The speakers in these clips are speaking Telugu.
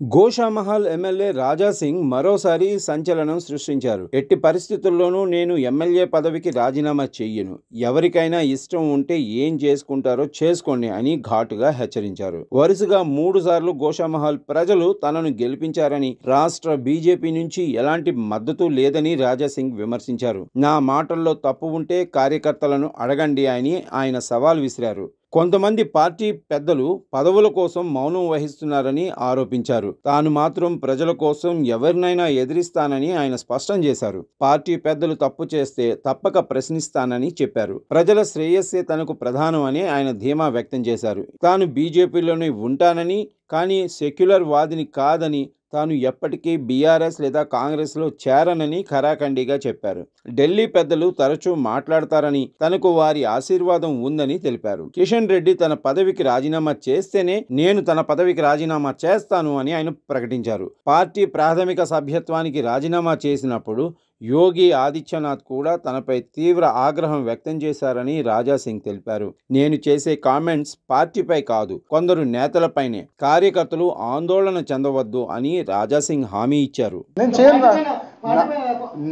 గోషామహల్ ఎమ్మెల్యే రాజా సింగ్ మరోసారి సంచలనం సృష్టించారు. ఎట్టి పరిస్థితుల్లోనూ నేను ఎమ్మెల్యే పదవికి రాజీనామా చెయ్యను. ఎవరికైనా ఇష్టం ఉంటే ఏం చేసుకుంటారో చేసుకోండి అని ఘాటుగా హెచ్చరించారు. వరుసగా 3 సార్లు గోషామహల్ ప్రజలు తనను గెలిపించారని, రాష్ట్ర బీజేపీ నుంచి ఎలాంటి మద్దతు లేదని రాజా సింగ్ విమర్శించారు. నా మాటల్లో తప్పు ఉంటే కార్యకర్తలను అడగండి అని ఆయన సవాల్ విసిరారు. కొంతమంది పార్టీ పెద్దలు పదవుల కోసం మౌనం వహిస్తున్నారని ఆరోపించారు. తాను మాత్రం ప్రజల కోసం ఎవరినైనా ఎదిరిస్తానని ఆయన స్పష్టం చేశారు. పార్టీ పెద్దలు తప్పు చేస్తే తప్పక ప్రశ్నిస్తానని చెప్పారు. ప్రజల శ్రేయస్సే తనకు ప్రధానం అని ఆయన ధీమా వ్యక్తం చేశారు. తాను బీజేపీలోనే ఉంటానని, కానీ సెక్యులర్ వాదిని కాదని, తాను ఎప్పటికీ బీఆర్ఎస్ లేదా కాంగ్రెస్లో చేరనని ఖరాఖండిగా చెప్పారు. ఢిల్లీ పెద్దలు తరచూ మాట్లాడతారని, తనకు వారి ఆశీర్వాదం ఉందని తెలిపారు. కిషన్ రెడ్డి తన పదవికి రాజీనామా చేస్తేనే నేను తన పదవికి రాజీనామా చేస్తాను అని ఆయన ప్రకటించారు. పార్టీ ప్రాథమిక సభ్యత్వానికి రాజీనామా చేసినప్పుడు యోగి ఆదిత్యనాథ్ కూడా తనపై తీవ్ర ఆగ్రహం వ్యక్తం చేశారని రాజా సింగ్ తెలిపారు. నేను చేసే కామెంట్స్ పార్టీపై కాదు, కొందరు నేతలపైనే. కార్యకర్తలు ఆందోళన చెందవద్దు అని రాజా సింగ్ హామీ ఇచ్చారు.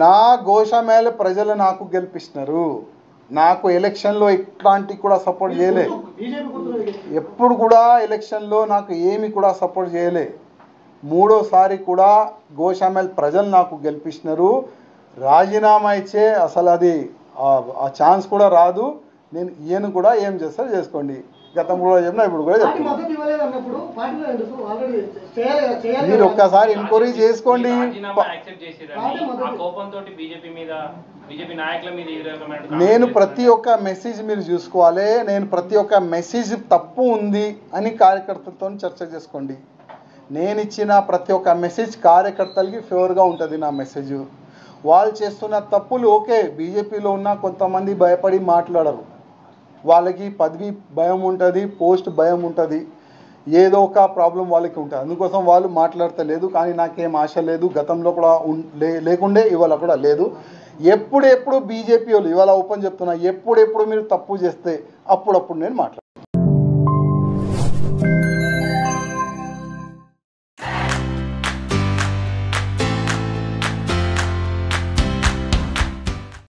నా గోషామహల్ ప్రజలు నాకు గెలిపిస్తున్నారు. నాకు ఎలక్షన్లో ఇట్లాంటి కూడా సపోర్ట్ చేయలే. ఎప్పుడు కూడా ఎలక్షన్లో నాకు ఏమి కూడా సపోర్ట్ చేయలే. మూడోసారి కూడా గోషామహల్ ప్రజలు నాకు గెలిపిస్తున్నారు. రాజీనామా ఇచ్చే అసలు అది ఆ ఛాన్స్ కూడా రాదు. నేను ఈయన కూడా ఏం చేస్తారో చేసుకోండి. గతంలో కూడా చెప్పినా, ఇప్పుడు కూడా చెప్తున్నా. మీరు ఒక్కసారి ఎంక్వైరీ చేసుకోండి. నేను ప్రతి ఒక్క మెసేజ్ మీరు చూసుకోవాలి. నేను ప్రతి ఒక్క మెసేజ్ తప్పు ఉంది అని కార్యకర్తలతో చర్చ చేసుకోండి. నేను ఇచ్చిన ప్రతి ఒక్క మెసేజ్ కార్యకర్తలకి ఫేవర్గా ఉంటుంది. నా మెసేజ్ వాళ్ళు చేస్తున్న తప్పులు ఓకే, బీజేపీలో ఉన్న కొంతమంది భయపడి మాట్లాడరు. వాళ్ళకి పదవి భయం ఉంటుంది, పోస్ట్ భయం ఉంటుంది, ఏదో ఒక ప్రాబ్లం వాళ్ళకి ఉంటుంది. అందుకోసం వాళ్ళు మాట్లాడతలేదు. కానీ నాకేం ఆశ లేదు. గతంలో కూడా లేకుండే, ఇవాళ కూడా లేదు. ఎప్పుడెప్పుడు బీజేపీ వాళ్ళు ఇవాళ ఓపెన్ చెప్తున్నా, ఎప్పుడెప్పుడు మీరు తప్పు చేస్తే అప్పుడప్పుడు నేను మాట్లాడతాను.